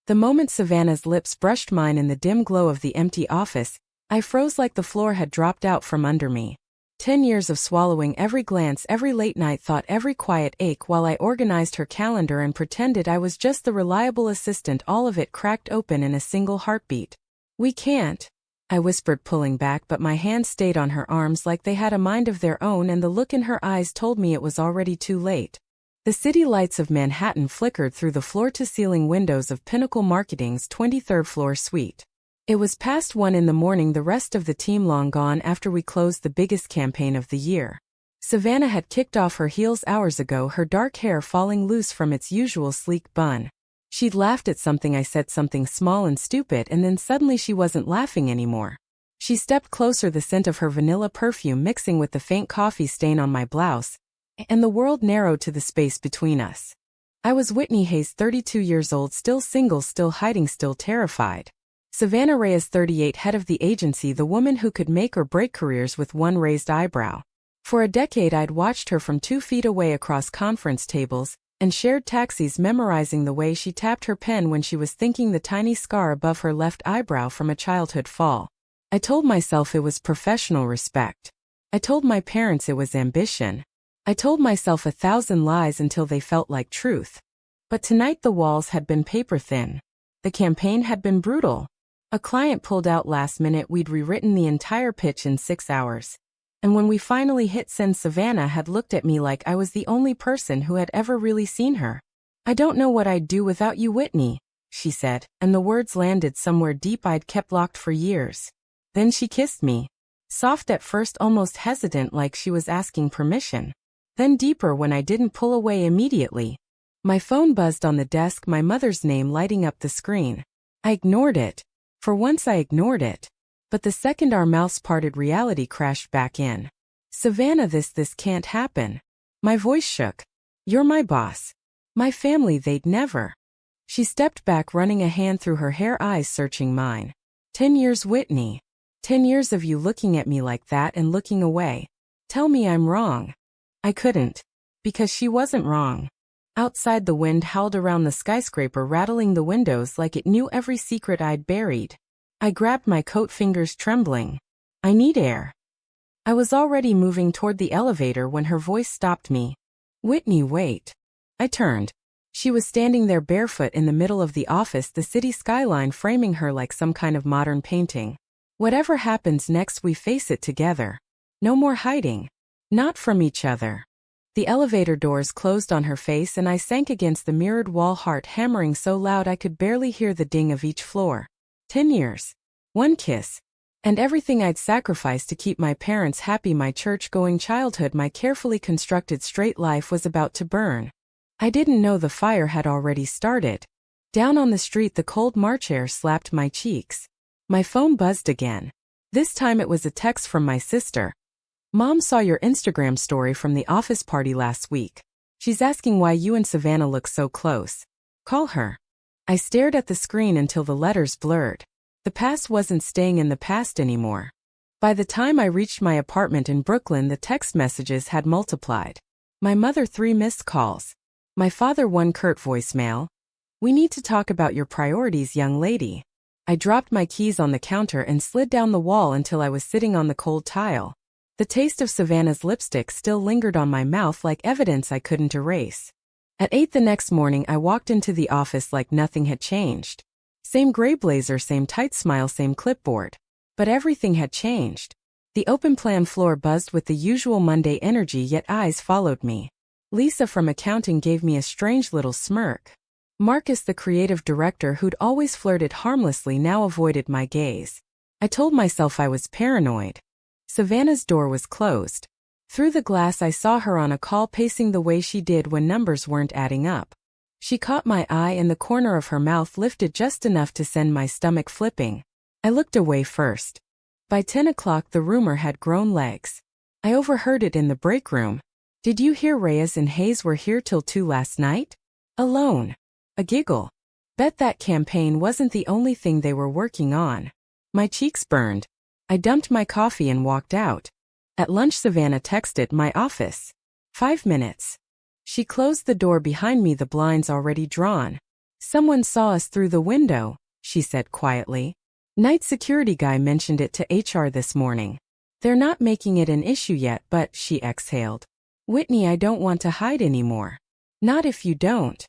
The moment Savannah's lips brushed mine in the dim glow of the empty office, I froze like the floor had dropped out from under me. 10 years of swallowing every glance, every late-night thought, every quiet ache while I organized her calendar and pretended I was just the reliable assistant, all of it cracked open in a single heartbeat. "We can't," I whispered, pulling back, but my hands stayed on her arms like they had a mind of their own, and the look in her eyes told me it was already too late. The city lights of Manhattan flickered through the floor-to-ceiling windows of Pinnacle Marketing's 23rd floor suite. It was past 1 in the morning, the rest of the team long gone after we closed the biggest campaign of the year. Savannah had kicked off her heels hours ago, her dark hair falling loose from its usual sleek bun. She'd laughed at something I said, something small and stupid, and then suddenly she wasn't laughing anymore. She stepped closer, the scent of her vanilla perfume mixing with the faint coffee stain on my blouse, and the world narrowed to the space between us. I was Whitney Hayes, 32 years old, still single, still hiding, still terrified. Savannah Reyes, 38, head of the agency, the woman who could make or break careers with one raised eyebrow. For a decade I'd watched her from 2 feet away across conference tables and shared taxis, memorizing the way she tapped her pen when she was thinking, the tiny scar above her left eyebrow from a childhood fall. I told myself it was professional respect. I told my parents it was ambition. I told myself 1,000 lies until they felt like truth. But tonight the walls had been paper thin. The campaign had been brutal. A client pulled out last minute. We'd rewritten the entire pitch in 6 hours. And when we finally hit send, Savannah had looked at me like I was the only person who had ever really seen her. "I don't know what I'd do without you, Whitney," she said, and the words landed somewhere deep I'd kept locked for years. Then she kissed me. Soft at first, almost hesitant, like she was asking permission. Then deeper when I didn't pull away immediately. My phone buzzed on the desk, my mother's name lighting up the screen. I ignored it. For once I ignored it. But the second our mouths parted, reality crashed back in. "Savannah, this can't happen." My voice shook. "You're my boss. My family, they'd never." She stepped back, running a hand through her hair, eyes searching mine. 10 years, Whitney. 10 years of you looking at me like that and looking away. Tell me I'm wrong. I couldn't. Because she wasn't wrong. Outside, the wind howled around the skyscraper, rattling the windows like it knew every secret I'd buried. I grabbed my coat, fingers trembling. "I need air." I was already moving toward the elevator when her voice stopped me. "Whitney, wait." I turned. She was standing there barefoot in the middle of the office, the city skyline framing her like some kind of modern painting. "Whatever happens next, we face it together. No more hiding. Not from each other." The elevator doors closed on her face and I sank against the mirrored wall, heart hammering so loud I could barely hear the ding of each floor. 10 years. 1 kiss. And everything I'd sacrificed to keep my parents happy, my church-going childhood, my carefully constructed straight life was about to burn. I didn't know the fire had already started. Down on the street, the cold March air slapped my cheeks. My phone buzzed again. This time it was a text from my sister. "Mom saw your Instagram story from the office party last week. She's asking why you and Savannah look so close. Call her." I stared at the screen until the letters blurred. The past wasn't staying in the past anymore. By the time I reached my apartment in Brooklyn, the text messages had multiplied. My mother, 3 missed calls. My father, 1 curt voicemail. "We need to talk about your priorities, young lady." I dropped my keys on the counter and slid down the wall until I was sitting on the cold tile. The taste of Savannah's lipstick still lingered on my mouth like evidence I couldn't erase. At 8 the next morning, I walked into the office like nothing had changed. Same gray blazer, same tight smile, same clipboard. But everything had changed. The open plan floor buzzed with the usual Monday energy, yet eyes followed me. Lisa from accounting gave me a strange little smirk. Marcus, the creative director who'd always flirted harmlessly, now avoided my gaze. I told myself I was paranoid. Savannah's door was closed. Through the glass I saw her on a call, pacing the way she did when numbers weren't adding up. She caught my eye and the corner of her mouth lifted just enough to send my stomach flipping. I looked away first. By 10 o'clock the rumor had grown legs. I overheard it in the break room. "Did you hear Reyes and Hayes were here till 2 last night? Alone." A giggle. Bet that campaign wasn't the only thing they were working on. My cheeks burned. I dumped my coffee and walked out. At lunch, Savannah texted my office. 5 minutes. She closed the door behind me, the blinds already drawn. Someone saw us through the window, she said quietly. Night security guy mentioned it to HR this morning. They're not making it an issue yet, but, she exhaled. Whitney, I don't want to hide anymore. Not if you don't.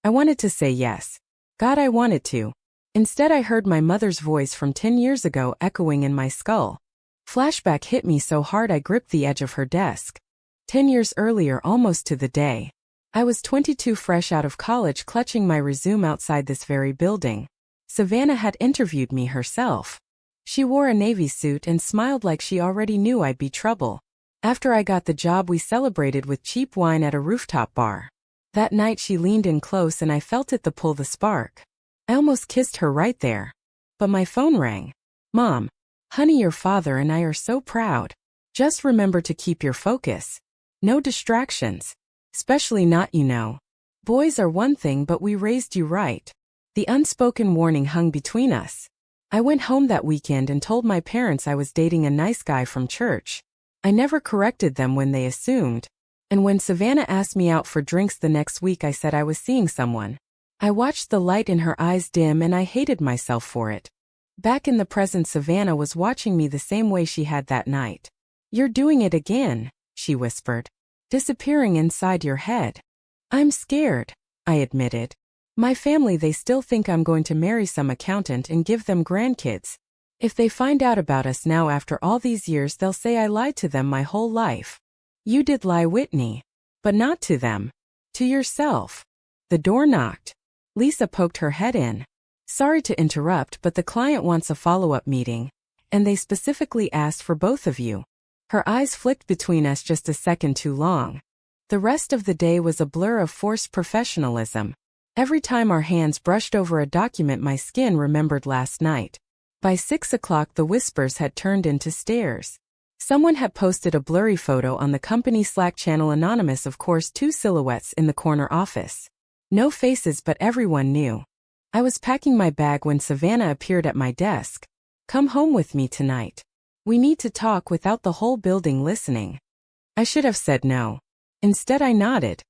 I wanted to say yes. God, I wanted to. Instead, I heard my mother's voice from 10 years ago echoing in my skull. Flashback hit me so hard I gripped the edge of her desk. 10 years earlier, almost to the day. I was 22, fresh out of college, clutching my resume outside this very building. Savannah had interviewed me herself. She wore a navy suit and smiled like she already knew I'd be trouble. After I got the job, we celebrated with cheap wine at a rooftop bar. That night she leaned in close and I felt it pull the spark. I almost kissed her right there. But my phone rang. Mom. Honey, your father and I are so proud. Just remember to keep your focus. No distractions. Especially not, you know. Boys are one thing, but we raised you right. The unspoken warning hung between us. I went home that weekend and told my parents I was dating a nice guy from church. I never corrected them when they assumed. And when Savannah asked me out for drinks the next week, I said I was seeing someone. I watched the light in her eyes dim and I hated myself for it. Back in the present, Savannah was watching me the same way she had that night. You're doing it again, she whispered. Disappearing inside your head. I'm scared, I admitted. My family, they still think I'm going to marry some accountant and give them grandkids. If they find out about us now after all these years, they'll say I lied to them my whole life. You did lie, Whitney. But not to them. To yourself. The door knocked. Lisa poked her head in. Sorry to interrupt, but the client wants a follow-up meeting, and they specifically asked for both of you. Her eyes flicked between us just a second too long. The rest of the day was a blur of forced professionalism. Every time our hands brushed over a document, my skin remembered last night. By 6 o'clock, the whispers had turned into stares. Someone had posted a blurry photo on the company Slack channel, anonymous, of course, 2 silhouettes in the corner office. No faces, but everyone knew. I was packing my bag when Savannah appeared at my desk. Come home with me tonight. We need to talk, without the whole building listening. I should have said no. Instead, I nodded.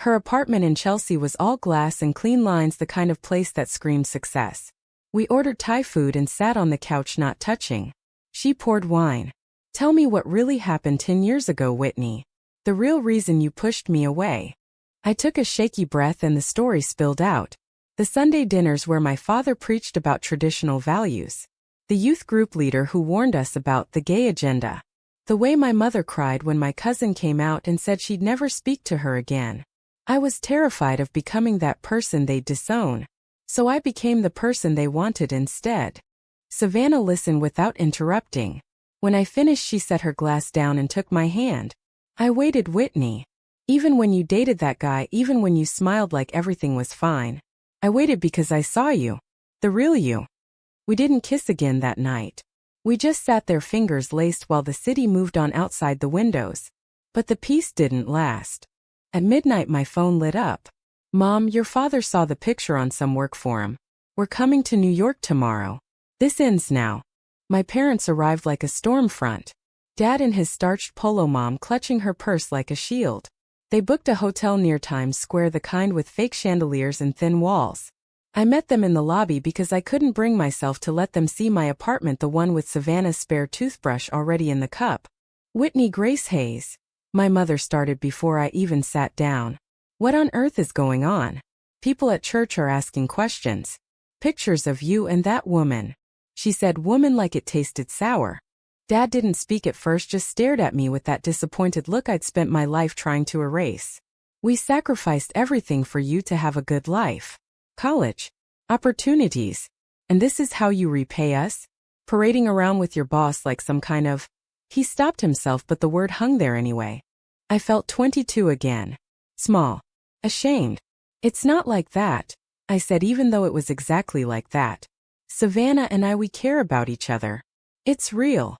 Her apartment in Chelsea was all glass and clean lines, the kind of place that screamed success. We ordered Thai food and sat on the couch, not touching. She poured wine. Tell me what really happened 10 years ago, Whitney. The real reason you pushed me away. I took a shaky breath and the story spilled out. The Sunday dinners where my father preached about traditional values. The youth group leader who warned us about the gay agenda. The way my mother cried when my cousin came out and said she'd never speak to her again. I was terrified of becoming that person they'd disown. So I became the person they wanted instead. Savannah listened without interrupting. When I finished, she set her glass down and took my hand. I waited, Whitney. Even when you dated that guy, even when you smiled like everything was fine. I waited because I saw you. The real you. We didn't kiss again that night. We just sat there, fingers laced, while the city moved on outside the windows. But the peace didn't last. At midnight, my phone lit up. Mom, your father saw the picture on some work forum. We're coming to New York tomorrow. This ends now. My parents arrived like a storm front. Dad in his starched polo, Mom clutching her purse like a shield. They booked a hotel near Times Square, the kind with fake chandeliers and thin walls. I met them in the lobby because I couldn't bring myself to let them see my apartment, the one with Savannah's spare toothbrush already in the cup. Whitney Grace Hayes. My mother started before I even sat down. What on earth is going on? People at church are asking questions. Pictures of you and that woman. She said woman like it tasted sour. Dad didn't speak at first, just stared at me with that disappointed look I'd spent my life trying to erase. We sacrificed everything for you to have a good life. College. Opportunities. And this is how you repay us? Parading around with your boss like some kind of... He stopped himself, but the word hung there anyway. I felt 22 again. Small. Ashamed. It's not like that, I said, even though it was exactly like that. Savannah and I, we care about each other. It's real.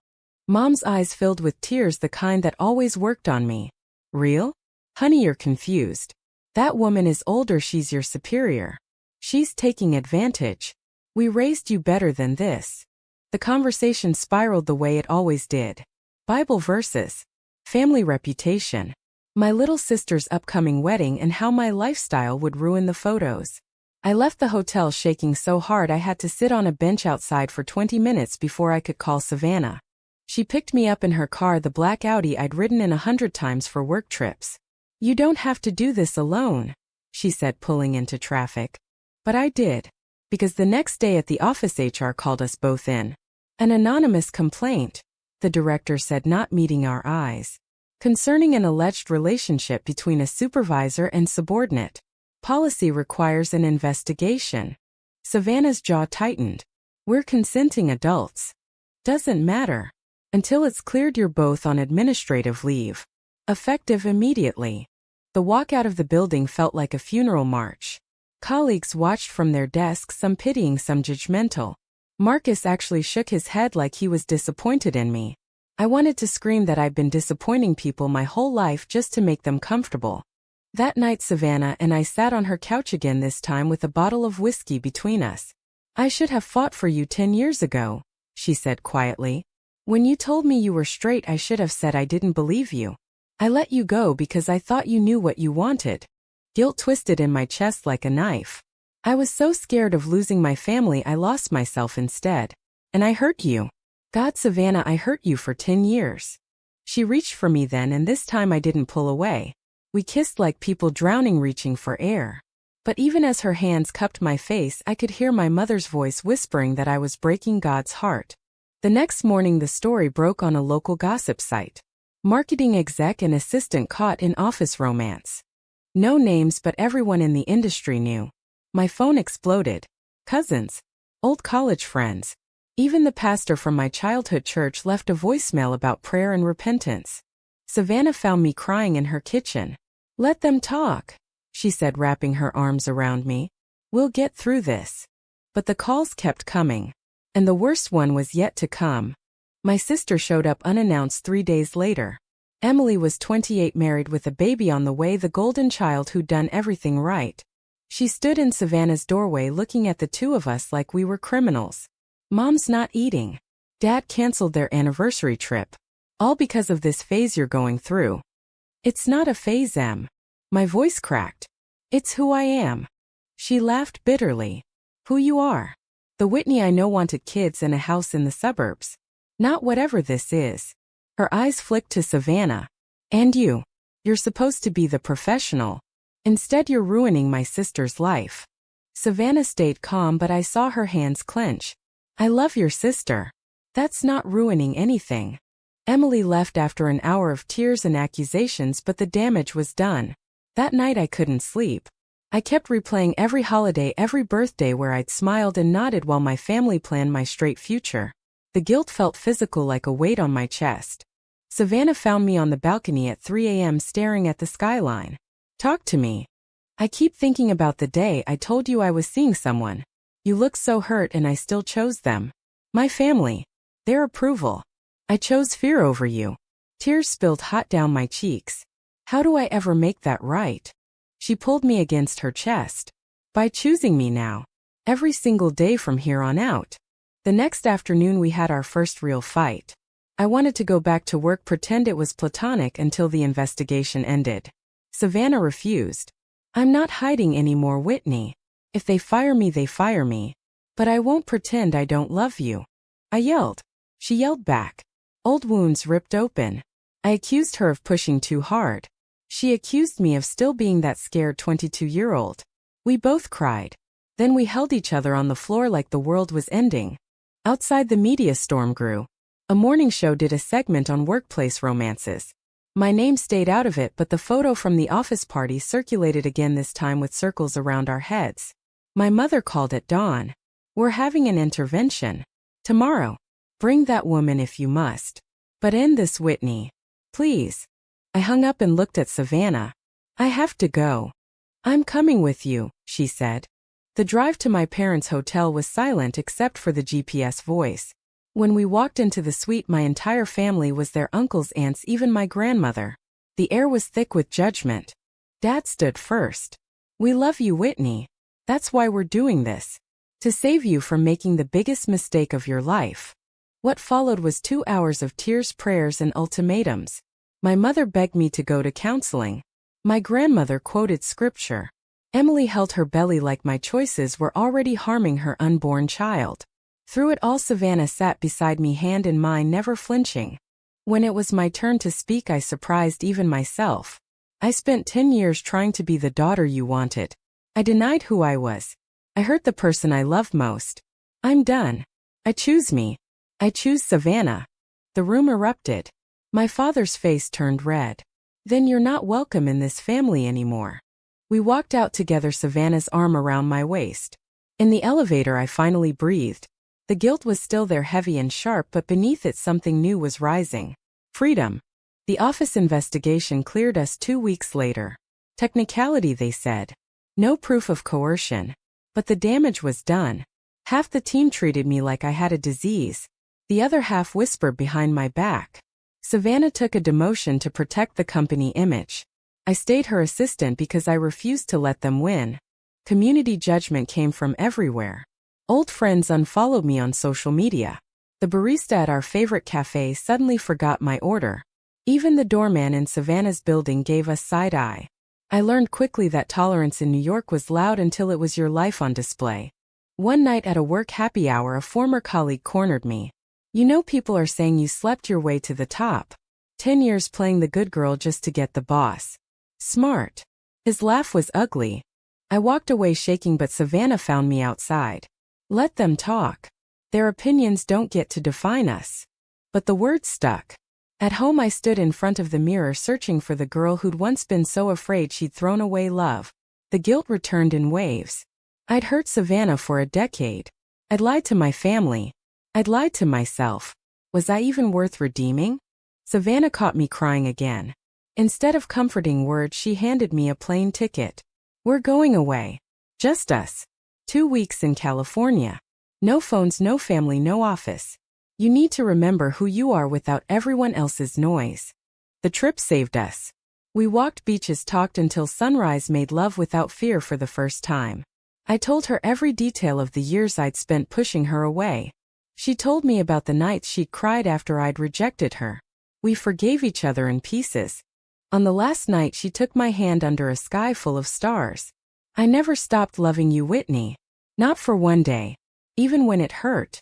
Mom's eyes filled with tears, the kind that always worked on me. Real? Honey, you're confused. That woman is older, she's your superior. She's taking advantage. We raised you better than this. The conversation spiraled the way it always did. Bible verses. Family reputation. My little sister's upcoming wedding and how my lifestyle would ruin the photos. I left the hotel shaking so hard I had to sit on a bench outside for 20 minutes before I could call Savannah. She picked me up in her car, the black Audi I'd ridden in 100 times for work trips. "You don't have to do this alone," she said, pulling into traffic. But I did. Because the next day at the office, HR called us both in. "An anonymous complaint," the director said, not meeting our eyes, "concerning an alleged relationship between a supervisor and subordinate. Policy requires an investigation." Savannah's jaw tightened. "We're consenting adults. Doesn't matter. Until it's cleared, you're both on administrative leave. Effective immediately." The walk out of the building felt like a funeral march. Colleagues watched from their desks, some pitying, some judgmental. Marcus actually shook his head like he was disappointed in me. I wanted to scream that I'd been disappointing people my whole life just to make them comfortable. That night Savannah and I sat on her couch again, this time with a bottle of whiskey between us. "I should have fought for you 10 years ago," she said quietly. "When you told me you were straight, I should have said I didn't believe you. I let you go because I thought you knew what you wanted." Guilt twisted in my chest like a knife. I was so scared of losing my family I lost myself instead. "And I hurt you. God, Savannah, I hurt you for 10 years. She reached for me then, and this time I didn't pull away. We kissed like people drowning, reaching for air. But even as her hands cupped my face, I could hear my mother's voice whispering that I was breaking God's heart. The next morning the story broke on a local gossip site. Marketing exec and assistant caught in office romance. No names, but everyone in the industry knew. My phone exploded. Cousins. Old college friends. Even the pastor from my childhood church left a voicemail about prayer and repentance. Savannah found me crying in her kitchen. "Let them talk," she said, wrapping her arms around me. "We'll get through this." But the calls kept coming. And the worst one was yet to come. My sister showed up unannounced 3 days later. Emily was 28, married with a baby on the way, the golden child who'd done everything right. She stood in Savannah's doorway looking at the two of us like we were criminals. "Mom's not eating. Dad canceled their anniversary trip. All because of this phase you're going through." "It's not a phase, Em." My voice cracked. "It's who I am." She laughed bitterly. "Who you are. The Whitney I know wanted kids and a house in the suburbs. Not whatever this is." Her eyes flicked to Savannah. "And you. You're supposed to be the professional. Instead you're ruining my sister's life." Savannah stayed calm, but I saw her hands clench. "I love your sister. That's not ruining anything." Emily left after an hour of tears and accusations, but the damage was done. That night I couldn't sleep. I kept replaying every holiday, every birthday where I'd smiled and nodded while my family planned my straight future. The guilt felt physical, like a weight on my chest. Savannah found me on the balcony at 3 a.m. staring at the skyline. "Talk to me. I keep thinking about the day I told you I was seeing someone. You looked so hurt, and I still chose them. My family. Their approval. I chose fear over you." Tears spilled hot down my cheeks. "How do I ever make that right?" She pulled me against her chest. "By choosing me now. Every single day from here on out." The next afternoon we had our first real fight. I wanted to go back to work, pretend it was platonic until the investigation ended. Savannah refused. "I'm not hiding anymore, Whitney. If they fire me, they fire me. But I won't pretend I don't love you." I yelled. She yelled back. Old wounds ripped open. I accused her of pushing too hard. She accused me of still being that scared 22-year-old. We both cried. Then we held each other on the floor like the world was ending. Outside, the media storm grew. A morning show did a segment on workplace romances. My name stayed out of it, but the photo from the office party circulated again, this time with circles around our heads. My mother called at dawn. "We're having an intervention. Tomorrow. Bring that woman if you must. But end this, Whitney. Please." I hung up and looked at Savannah. "I have to go." "I'm coming with you," she said. The drive to my parents' hotel was silent except for the GPS voice. When we walked into the suite, my entire family was there, uncles, aunts, even my grandmother. The air was thick with judgment. Dad stood first. "We love you, Whitney. That's why we're doing this. To save you from making the biggest mistake of your life." What followed was 2 hours of tears, prayers, and ultimatums. My mother begged me to go to counseling. My grandmother quoted scripture. Emily held her belly like my choices were already harming her unborn child. Through it all, Savannah sat beside me, hand in mine, never flinching. When it was my turn to speak, I surprised even myself. I spent 10 years trying to be the daughter you wanted. I denied who I was. I hurt the person I loved most. I'm done. I choose me. I choose Savannah. The room erupted. My father's face turned red. Then you're not welcome in this family anymore. We walked out together, Savannah's arm around my waist. In the elevator, I finally breathed. The guilt was still there, heavy and sharp, but beneath it something new was rising. Freedom. The office investigation cleared us 2 weeks later. Technicality, they said. No proof of coercion. But the damage was done. Half the team treated me like I had a disease. The other half whispered behind my back. Savannah took a demotion to protect the company image. I stayed her assistant because I refused to let them win. Community judgment came from everywhere. Old friends unfollowed me on social media. The barista at our favorite cafe suddenly forgot my order. Even the doorman in Savannah's building gave us side eye. I learned quickly that tolerance in New York was loud until it was your life on display. One night at a work happy hour, a former colleague cornered me. You know, people are saying you slept your way to the top. 10 years playing the good girl just to get the boss. Smart. His laugh was ugly. I walked away shaking, but Savannah found me outside. Let them talk. Their opinions don't get to define us. But the words stuck. At home, I stood in front of the mirror searching for the girl who'd once been so afraid she'd thrown away love. The guilt returned in waves. I'd hurt Savannah for a decade. I'd lied to my family. I'd lied to myself. Was I even worth redeeming? Savannah caught me crying again. Instead of comforting words, she handed me a plane ticket. We're going away. Just us. 2 weeks in California. No phones, no family, no office. You need to remember who you are without everyone else's noise. The trip saved us. We walked beaches, talked until sunrise, made love without fear for the first time. I told her every detail of the years I'd spent pushing her away. She told me about the nights she'd cried after I'd rejected her. We forgave each other in pieces. On the last night, she took my hand under a sky full of stars. I never stopped loving you, Whitney. Not for one day. Even when it hurt.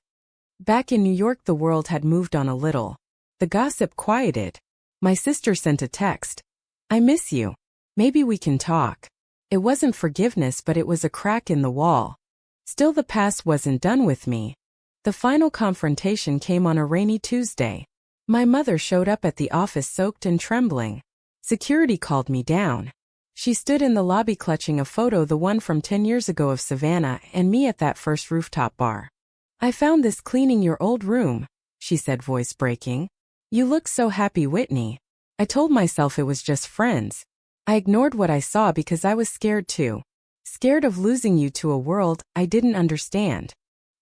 Back in New York, the world had moved on a little. The gossip quieted. My sister sent a text. I miss you. Maybe we can talk. It wasn't forgiveness, but it was a crack in the wall. Still, the past wasn't done with me. The final confrontation came on a rainy Tuesday. My mother showed up at the office soaked and trembling. Security called me down. She stood in the lobby clutching a photo, the one from 10 years ago of Savannah and me at that first rooftop bar. I found this cleaning your old room, she said, voice breaking. You look so happy, Whitney. I told myself it was just friends. I ignored what I saw because I was scared too. Scared of losing you to a world I didn't understand.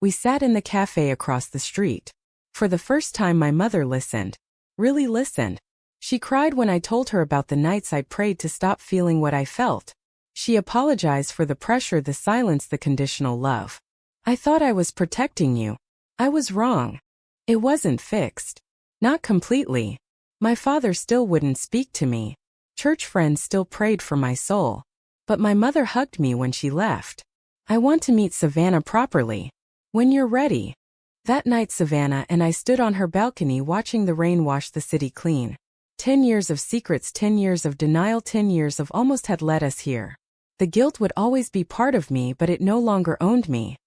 We sat in the cafe across the street. For the first time, my mother listened. Really listened. She cried when I told her about the nights I prayed to stop feeling what I felt. She apologized for the pressure, the silence, the conditional love. I thought I was protecting you. I was wrong. It wasn't fixed. Not completely. My father still wouldn't speak to me. Church friends still prayed for my soul. But my mother hugged me when she left. I want to meet Savannah properly. When you're ready. That night, Savannah and I stood on her balcony watching the rain wash the city clean. 10 years of secrets, 10 years of denial, 10 years of almost had led us here. The guilt would always be part of me, but it no longer owned me.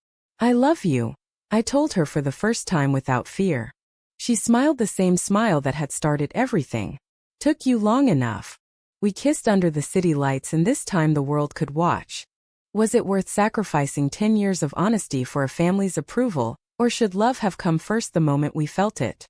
I love you, I told her for the first time without fear. She smiled, the same smile that had started everything. Took you long enough. We kissed under the city lights, and this time the world could watch. Was it worth sacrificing 10 years of honesty for a family's approval, or should love have come first the moment we felt it?